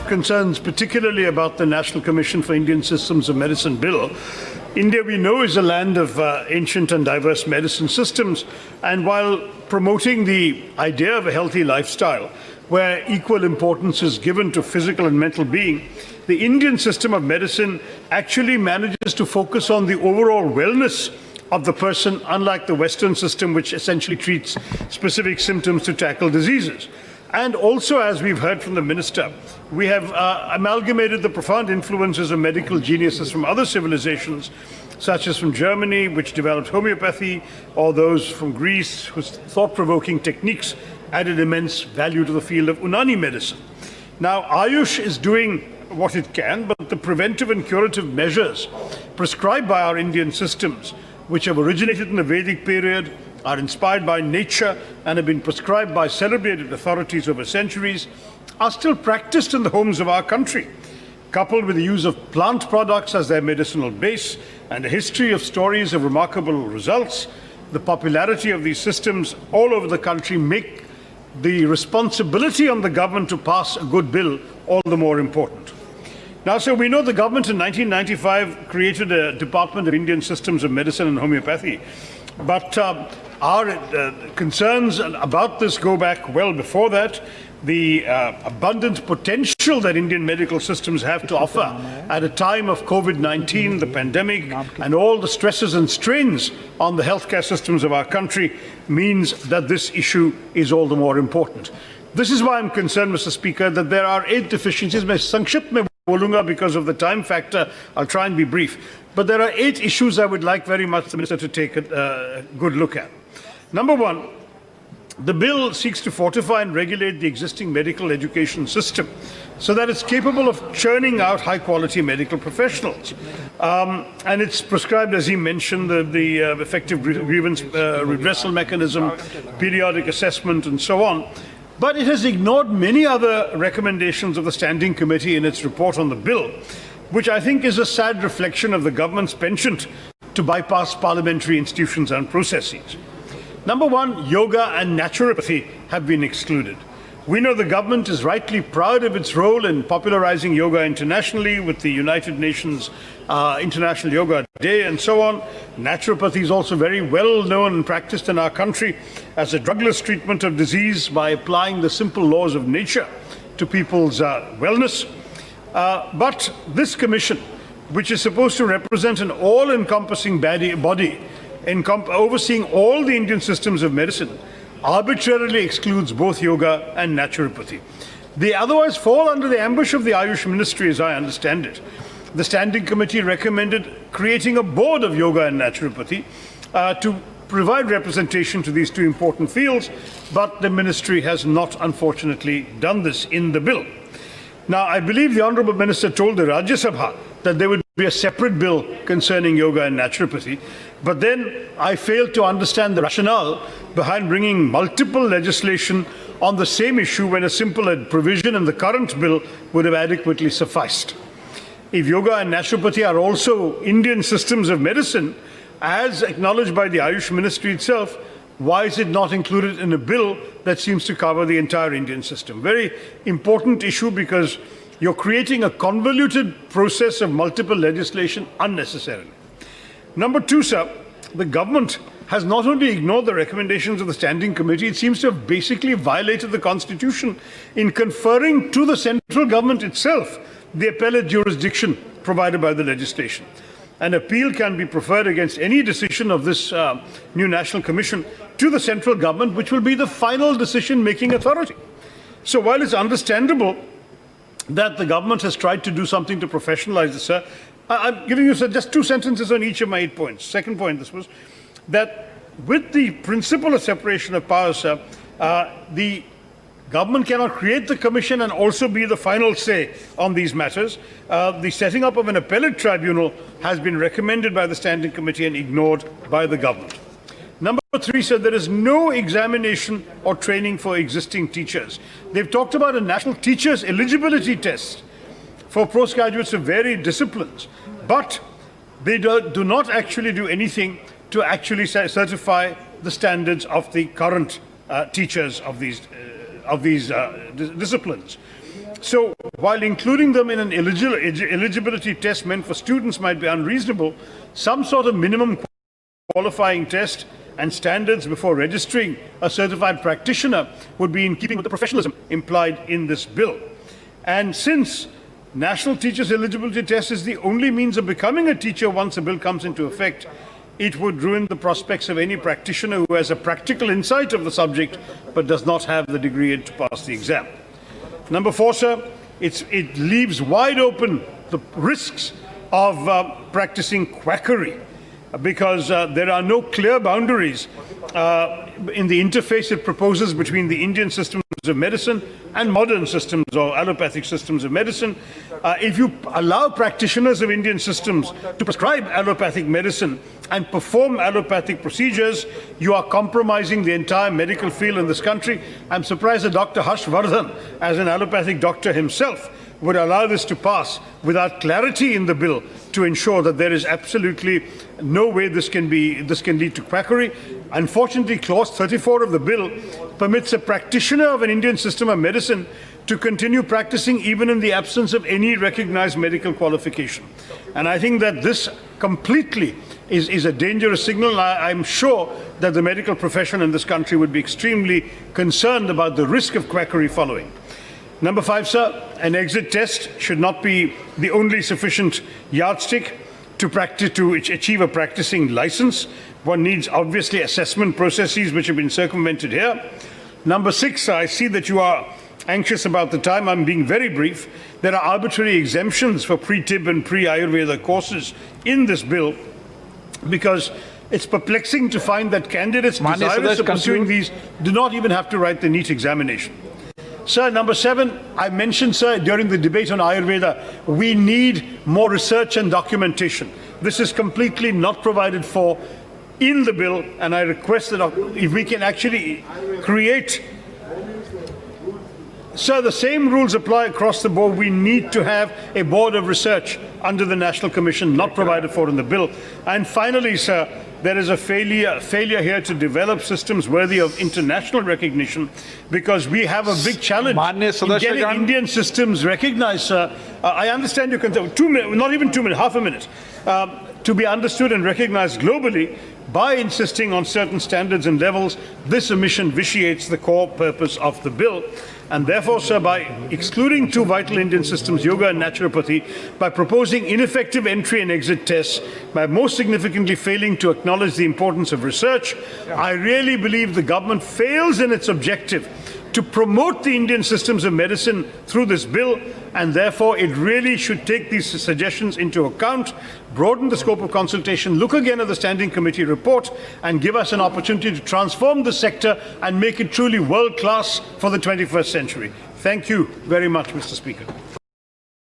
concerns, particularly about the National Commission for Indian Systems of Medicine Bill. India, we know, is a land of ancient and diverse medicine systems, and while promoting the idea of a healthy lifestyle, where equal importance is given to physical and mental being, the Indian system of medicine actually manages to focus on the overall wellness of the person, unlike the Western system, which essentially treats specific symptoms to tackle diseases. And also, as we've heard from the Minister, we have amalgamated the profound influences of medical geniuses from other civilizations, such as from Germany, which developed homeopathy, or those from Greece, whose thought-provoking techniques added immense value to the field of Unani medicine. Now, Ayush is doing what it can, but the preventive and curative measures prescribed by our Indian systems, which have originated in the Vedic period, are inspired by nature, and have been prescribed by celebrated authorities over centuries, are still practiced in the homes of our country. Coupled with the use of plant products as their medicinal base and a history of stories of remarkable results, the popularity of these systems all over the country make the responsibility on the government to pass a good bill all the more important. Now, so we know the government in 1995 created a Department of Indian Systems of Medicine and Homeopathy, but our concerns about this go back well before that. The abundant potential that Indian medical systems have to offer at a time of COVID-19, the pandemic, and all the stresses and strains on the healthcare systems of our country means that this issue is all the more important. This is why I'm concerned, Mr. Speaker, that there are 8 deficiencies. मैं संक्षिप्त में बोलूंगा because of the time factor. I'll try and be brief. But there are 8 issues I would like very much the Minister to take a good look at. Number 1, the bill seeks to fortify and regulate the existing medical education system so that it's capable of churning out high-quality medical professionals. And it's prescribed, as he mentioned, the effective grievance redressal mechanism, periodic assessment, and so on. But it has ignored many other recommendations of the Standing Committee in its report on the bill, which I think is a sad reflection of the government's penchant to bypass parliamentary institutions and processes. Number 1, yoga and naturopathy have been excluded. We know the government is rightly proud of its role in popularizing yoga internationally with the United Nations International Yoga Day and so on. Naturopathy is also very well known and practiced in our country as a drugless treatment of disease by applying the simple laws of nature to people's wellness. But this commission, which is supposed to represent an all-encompassing body overseeing all the Indian systems of medicine, arbitrarily excludes both yoga and naturopathy. They otherwise fall under the ambush of the Ayush Ministry, as I understand it. The Standing Committee recommended creating a board of yoga and naturopathy to provide representation to these 2 important fields, but the Ministry has not, unfortunately, done this in the bill. Now, I believe the Honourable Minister told the Rajya Sabha that there would be a separate bill concerning yoga and naturopathy, but then I failed to understand the rationale behind bringing multiple legislation on the same issue when a simple provision in the current bill would have adequately sufficed. If yoga and naturopathy are also Indian systems of medicine, as acknowledged by the Ayush Ministry itself, why is it not included in a bill that seems to cover the entire Indian system? Very important issue because you're creating a convoluted process of multiple legislation unnecessarily. Number 2, sir, the government has not only ignored the recommendations of the Standing Committee, it seems to have basically violated the Constitution in conferring to the central government itself the appellate jurisdiction provided by the legislation. An appeal can be preferred against any decision of this new National Commission to the central government, which will be the final decision-making authority. So while it's understandable that the government has tried to do something to professionalize this, sir, I'm giving you, sir, just 2 sentences on each of my 8 points. Second point, this was that with the principle of separation of powers, sir, the government cannot create the commission and also be the final say on these matters. The setting up of an appellate tribunal has been recommended by the Standing Committee and ignored by the government. Number 3, sir, there is no examination or training for existing teachers. They've talked about a national teachers eligibility test for postgraduates of varied disciplines, but they do not actually do anything to actually certify the standards of the current teachers of these disciplines. So while including them in an eligibility test meant for students might be unreasonable, some sort of minimum qualifying test and standards before registering a certified practitioner would be in keeping with the professionalism implied in this bill. And since National Teachers Eligibility Test is the only means of becoming a teacher once a bill comes into effect, it would ruin the prospects of any practitioner who has a practical insight of the subject but does not have the degree to pass the exam. Number 4, sir, it leaves wide open the risks of practicing quackery, because there are no clear boundaries in the interface it proposes between the Indian systems of medicine and modern systems or allopathic systems of medicine. If you allow practitioners of Indian systems to prescribe allopathic medicine and perform allopathic procedures, you are compromising the entire medical field in this country. I'm surprised that Dr. Harshvardhan, as an allopathic doctor himself, would allow this to pass without clarity in the bill to ensure that there is absolutely no way this can lead to quackery. Unfortunately, clause 34 of the bill permits a practitioner of an Indian system of medicine to continue practicing even in the absence of any recognized medical qualification. And I think that this completely is a dangerous signal. I'm sure that the medical profession in this country would be extremely concerned about the risk of quackery following. Number 5, sir, an exit test should not be the only sufficient yardstick to achieve a practicing license. One needs obviously assessment processes which have been circumvented here. Number 6, sir, I see that you are anxious about the time. I'm being very brief. There are arbitrary exemptions for pre-TIB and pre-Ayurveda courses in this bill, because it's perplexing to find that candidates desirous of pursuing these do not even have to write the NEET examination. Sir, number 7, I mentioned, sir, during the debate on Ayurveda, we need more research and documentation. This is completely not provided for in the bill, and I request that if we can actually create. Sir, the same rules apply across the board. We need to have a board of research under the National Commission, not provided for in the bill. And finally, sir, there is a failure here to develop systems worthy of international recognition, because we have a big challenge in getting Indian systems recognized, sir. I understand you can 2 minutes, not even 2 minutes, half a minute, to be understood and recognized globally. By insisting on certain standards and levels, this omission vitiates the core purpose of the bill. And therefore, sir, by excluding 2 vital Indian systems, yoga and naturopathy, by proposing ineffective entry and exit tests, by most significantly failing to acknowledge the importance of research, I really believe the government fails in its objective to promote the Indian systems of medicine through this bill, and therefore it really should take these suggestions into account, broaden the scope of consultation, look again at the Standing Committee report, and give us an opportunity to transform the sector and make it truly world-class for the 21st century. Thank you very much, Mr. Speaker.